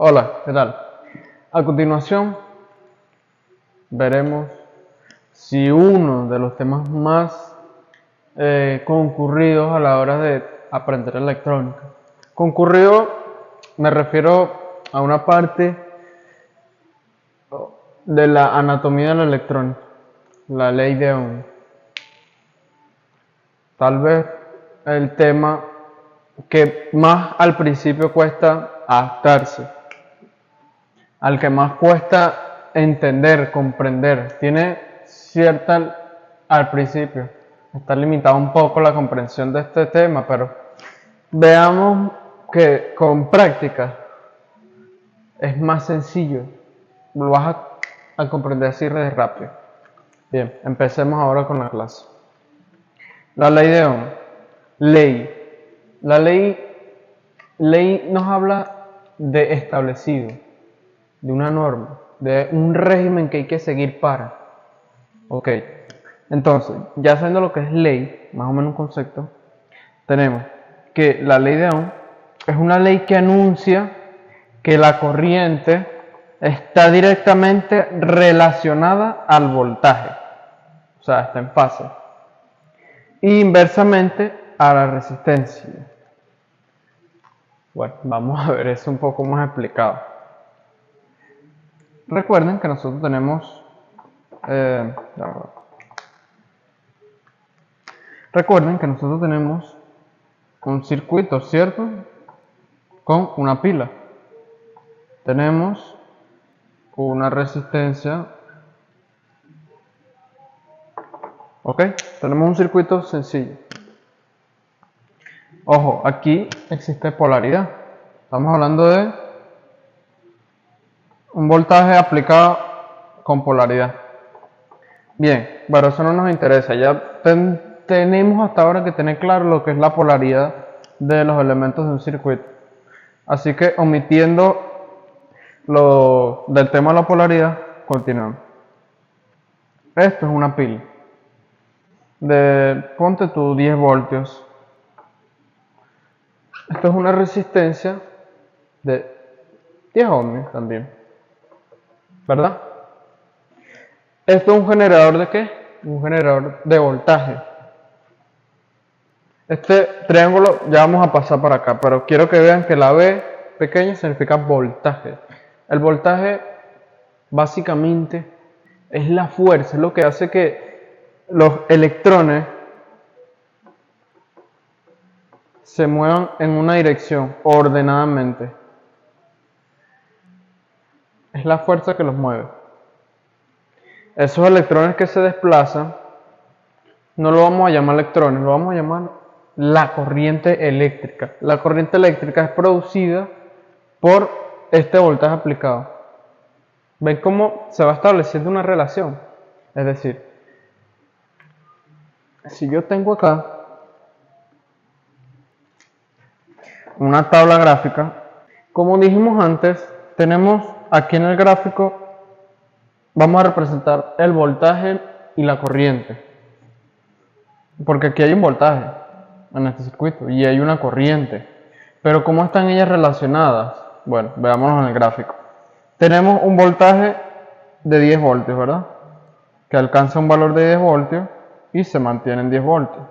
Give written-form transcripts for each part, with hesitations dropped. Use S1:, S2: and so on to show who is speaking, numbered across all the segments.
S1: Hola, ¿qué tal? A continuación veremos si uno de los temas más concurridos a la hora de aprender electrónica. Concurrido me refiero a una parte de la anatomía de la electrónica, la ley de Ohm. Tal vez el tema que más al principio cuesta adaptarse, al que más cuesta entender, comprender. Tiene cierta, al principio, está limitada un poco la comprensión de este tema, pero veamos que con práctica es más sencillo, lo vas a comprender así de rápido. Bien, empecemos ahora con la clase. La ley de Ohm. Ley. La ley nos habla de establecido, de una norma, de un régimen que hay que seguir para. Ok, entonces, ya sabiendo lo que es ley, más o menos un concepto, tenemos que la ley de Ohm es una ley que anuncia que la corriente está directamente relacionada al voltaje, o sea, está en fase, e inversamente a la resistencia. Bueno, vamos a ver eso un poco más explicado. Recuerden que nosotros tenemos un circuito, ¿cierto? Con una pila. Tenemos una resistencia. ¿Ok? Tenemos un circuito sencillo. Ojo, aquí existe polaridad. Estamos hablando de un voltaje aplicado con polaridad. Bien, pero eso no nos interesa. Ya tenemos hasta ahora que tener claro lo que es la polaridad de los elementos de un circuito. Así que omitiendo lo del tema de la polaridad, continuamos. Esto es una pila de, ponte tú, 10 voltios. Esto es una resistencia de 10 ohms también, ¿verdad? Esto es un generador de ¿qué? Un generador de voltaje. Este triángulo ya vamos a pasar para acá, pero quiero que vean que la B pequeña significa voltaje. El voltaje básicamente es la fuerza, es lo que hace que los electrones se muevan en una dirección ordenadamente. Es la fuerza que los mueve. Esos electrones que se desplazan, no lo vamos a llamar electrones, lo vamos a llamar la corriente eléctrica. La corriente eléctrica es producida por este voltaje aplicado. ¿Ven cómo se va estableciendo una relación? Es decir, si yo tengo acá una tabla gráfica, como dijimos antes, tenemos aquí en el gráfico, vamos a representar el voltaje y la corriente. Porque aquí hay un voltaje en este circuito y hay una corriente. Pero ¿cómo están ellas relacionadas? Bueno, veámonos en el gráfico. Tenemos un voltaje de 10 voltios, ¿verdad? Que alcanza un valor de 10 voltios y se mantiene en 10 voltios.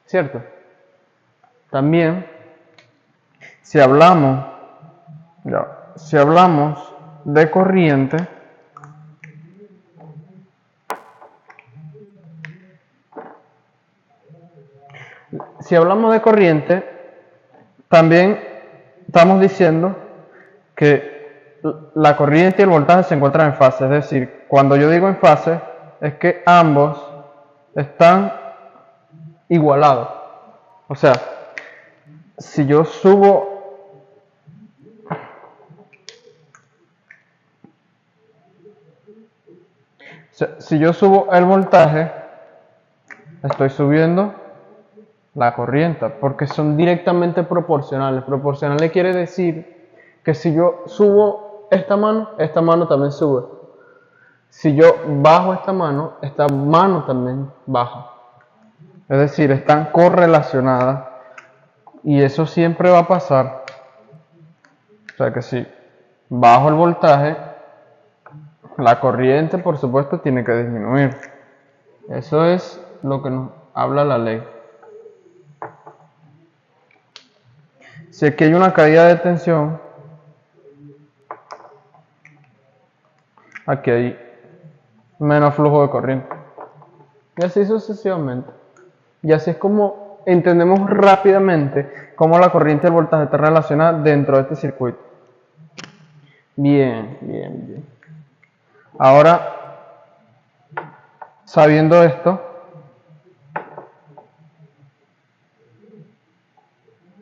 S1: ¿Cierto? También, si hablamos de corriente, también estamos diciendo que la corriente y el voltaje se encuentran en fase. Es decir, cuando yo digo en fase, es que ambos están igualados. O sea, si yo subo el voltaje, estoy subiendo la corriente, porque son directamente proporcionales. Proporcionales quiere decir que si yo subo esta mano también sube. Si yo bajo esta mano también baja. Es decir, están correlacionadas y eso siempre va a pasar. sea que si bajo el voltaje, la corriente, por supuesto, tiene que disminuir. Eso es lo que nos habla la ley. Si aquí hay una caída de tensión, aquí hay menos flujo de corriente. Y así sucesivamente. Y así es como entendemos rápidamente cómo la corriente y el voltaje están relacionadas dentro de este circuito. Bien, bien, bien. Ahora, sabiendo esto,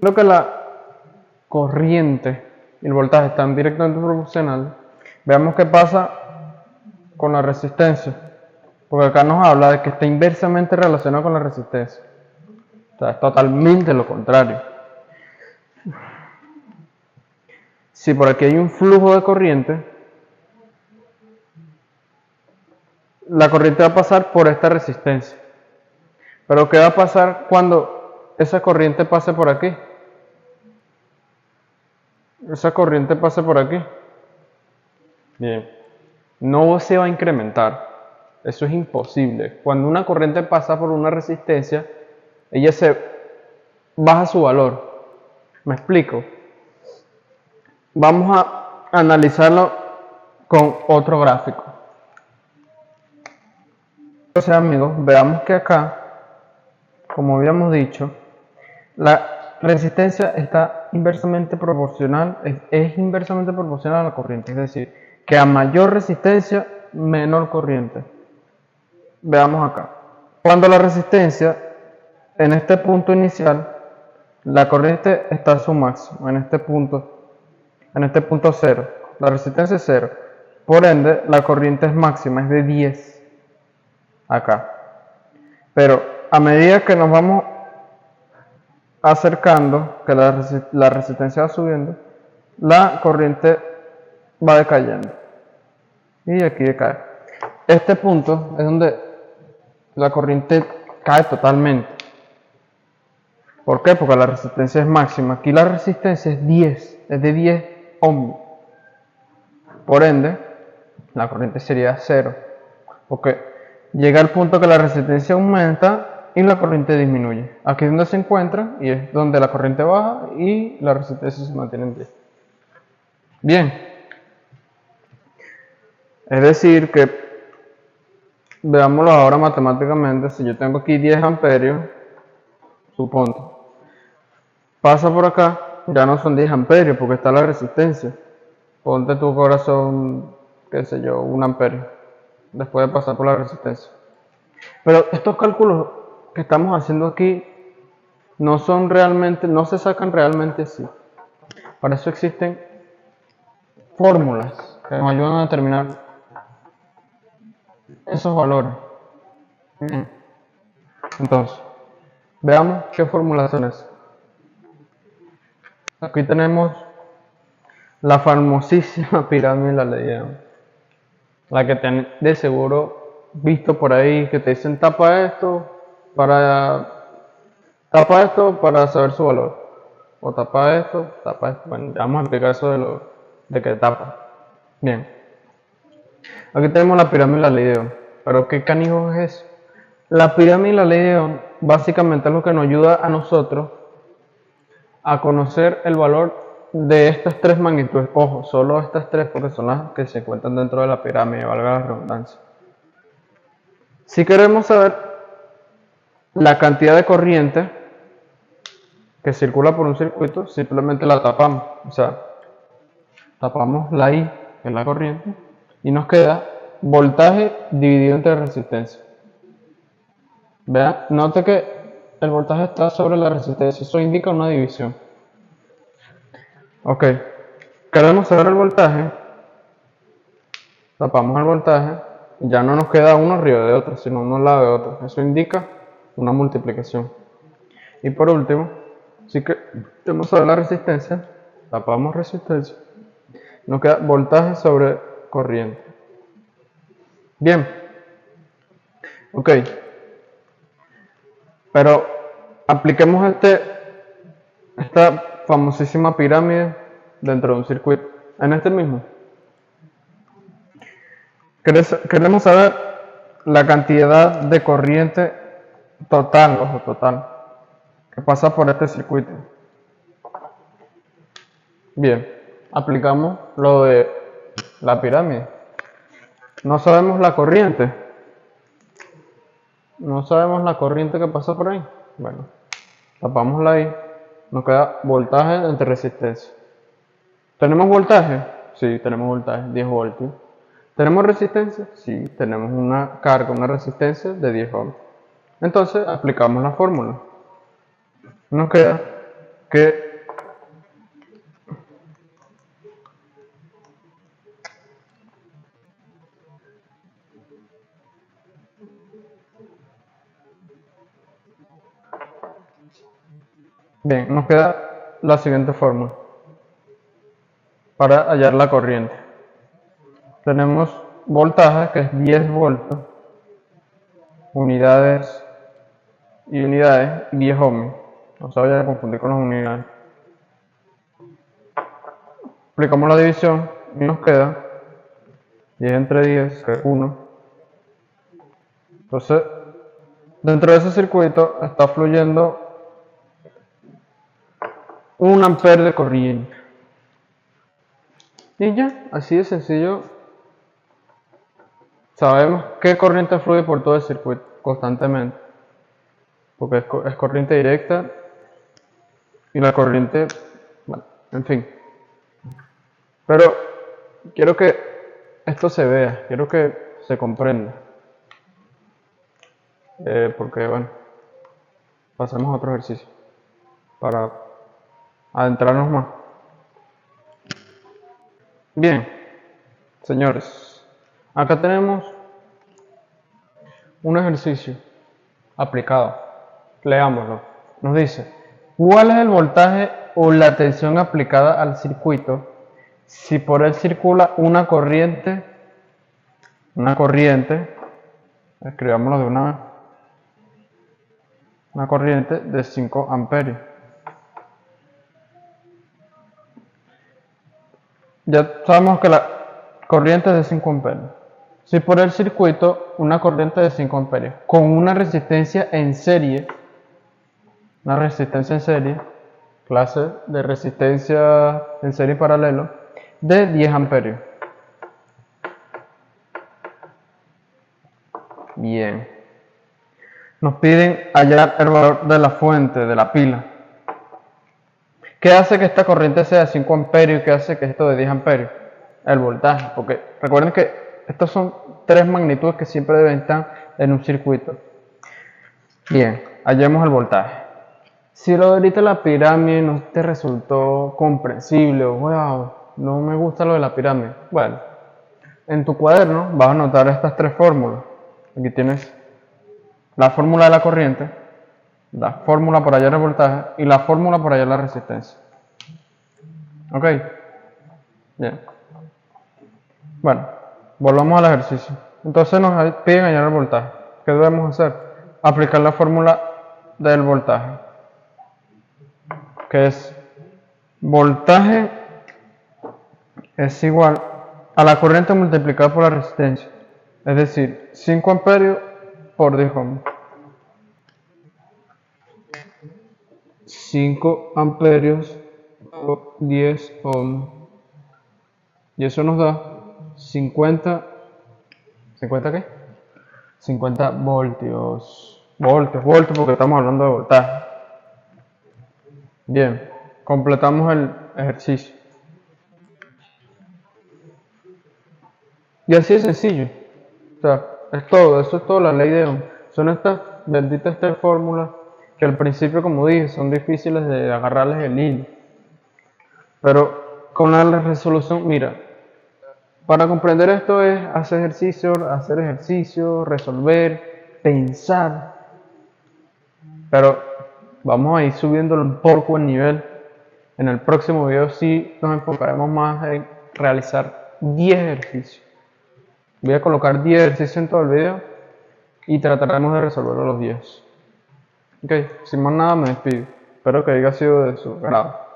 S1: creo que la corriente y el voltaje están directamente proporcionales. Veamos qué pasa con la resistencia, porque acá nos habla de que está inversamente relacionado con la resistencia. O sea, es totalmente lo contrario. Si por aquí hay un flujo de corriente, la corriente va a pasar por esta resistencia. Pero ¿qué va a pasar cuando esa corriente pase por aquí? Esa corriente pase por aquí. Bien. No se va a incrementar. Eso es imposible. Cuando una corriente pasa por una resistencia, ella se baja su valor. ¿Me explico? Vamos a analizarlo con otro gráfico. Entonces, amigos, veamos que acá, como habíamos dicho, la resistencia está inversamente proporcional, es inversamente proporcional a la corriente. Es decir, que a mayor resistencia, menor corriente. Veamos acá. Cuando la resistencia, en este punto inicial, la corriente está a su máximo, en este punto 0. La resistencia es 0. Por ende, la corriente es máxima, es de 10. Acá. Pero a medida que nos vamos acercando, que la resistencia va subiendo, la corriente va decayendo. Y aquí decae. Este punto es donde la corriente cae totalmente. ¿Por qué? Porque la resistencia es máxima. Aquí la resistencia es 10, es de 10 ohms. Por ende, la corriente sería 0. Porque llega al punto que la resistencia aumenta y la corriente disminuye. Aquí es donde se encuentra y es donde la corriente baja y la resistencia se mantiene en 10. Bien. Es decir que, veámoslo ahora matemáticamente, si yo tengo aquí 10 amperios, suponte, pasa por acá, ya no son 10 amperios porque está la resistencia. Ponte tu corazón, qué sé yo, 1 amperio, después de pasar por la resistencia. Pero estos cálculos que estamos haciendo aquí no se sacan realmente así. Para eso existen fórmulas que nos ayudan a determinar esos valores. Entonces, veamos qué fórmulas son esas. Aquí tenemos la famosísima pirámide de la ley de Ohm. La que te de seguro visto por ahí, que te dicen tapa esto para saber su valor. O tapa esto. Bueno, ya vamos a explicar eso de que tapa. Bien. Aquí tenemos la pirámide de la ley de Ohm. Pero ¿qué canijo es eso? La pirámide de la ley de Ohm básicamente es lo que nos ayuda a nosotros a conocer el valor de estas tres magnitudes. Ojo, solo estas tres porque son las que se encuentran dentro de la pirámide, valga la redundancia. Si queremos saber la cantidad de corriente que circula por un circuito, simplemente la tapamos. O sea, tapamos la I, que es la corriente, y nos queda voltaje dividido entre resistencia. Vean, note que el voltaje está sobre la resistencia, eso indica una división. Ok, queremos saber el voltaje, tapamos el voltaje, ya no nos queda uno arriba de otro, sino uno al lado de otro. Eso indica una multiplicación. Y por último, si queremos saber la resistencia, tapamos resistencia, nos queda voltaje sobre corriente. Bien, ok, pero apliquemos esta famosísima pirámide dentro de un circuito. En este mismo. Queremos saber la cantidad de corriente total, ojo, total, que pasa por este circuito. Bien, aplicamos lo de la pirámide. No sabemos la corriente. No sabemos la corriente que pasa por ahí. Bueno, tapámosla ahí. Nos queda voltaje entre resistencia. ¿Tenemos voltaje? Sí, tenemos voltaje, 10 voltios. ¿Tenemos resistencia? Sí, tenemos una carga, una resistencia de 10 ohms. Entonces aplicamos la fórmula. Nos queda que bien, nos queda la siguiente fórmula para hallar la corriente. Tenemos voltaje, que es 10 voltios, unidades y unidades, 10 ohms. No se vaya a confundir con las unidades. Aplicamos la división y nos queda 10 entre 10, que es 1. Entonces, dentro de ese circuito está fluyendo 1 amperio de corriente. Y ya, así de sencillo, sabemos qué corriente fluye por todo el circuito constantemente. Porque es corriente directa y la corriente, bueno, en fin. Pero quiero que esto se vea, quiero que se comprenda. Porque, bueno, pasemos a otro ejercicio para adentrarnos más. Bien, señores, acá tenemos un ejercicio aplicado. Leámoslo. Nos dice, ¿cuál es el voltaje o la tensión aplicada al circuito si por él circula una corriente, escribámoslo de una corriente de 5 amperios? Ya sabemos que la corriente es de 5 amperios. Si por el circuito una corriente de 5 amperios con una resistencia en serie, clase de resistencia en serie paralelo, de 10 amperios. Bien. Nos piden hallar el valor de la fuente, de la pila. ¿Qué hace que esta corriente sea de 5 amperios y qué hace que esto de 10 amperios? El voltaje, porque recuerden que estas son 3 magnitudes que siempre deben estar en un circuito. Bien, hallemos el voltaje. Si lo de ahorita la pirámide no te resultó comprensible, wow, no me gusta lo de la pirámide. Bueno, en tu cuaderno vas a anotar estas 3 fórmulas. Aquí tienes la fórmula de la corriente, la fórmula para hallar el voltaje y la fórmula para hallar la resistencia. ¿Ok? Bien. Bueno, volvamos al ejercicio. Entonces nos piden hallar el voltaje. ¿Qué debemos hacer? Aplicar la fórmula del voltaje, que es voltaje es igual a la corriente multiplicada por la resistencia. Es decir, 5 amperios por 10 ohms. 5 amperios por 10 ohms. Y eso nos da 50 qué? 50 voltios. Voltios, porque estamos hablando de voltaje. Bien, completamos el ejercicio. Y así de sencillo. O sea, eso es todo la ley de Ohm. Son estas benditas 3 fórmulas que al principio, como dije, son difíciles de agarrarles el hilo. Pero con la resolución, mira, para comprender esto es hacer ejercicio, resolver, pensar. Pero vamos a ir subiéndolo un poco el nivel. En el próximo video sí nos enfocaremos más en realizar 10 ejercicios. Voy a colocar 10 ejercicios en todo el video y trataremos de resolverlo los 10. Ok, sin más nada me despido. Espero que haya sido de su agrado.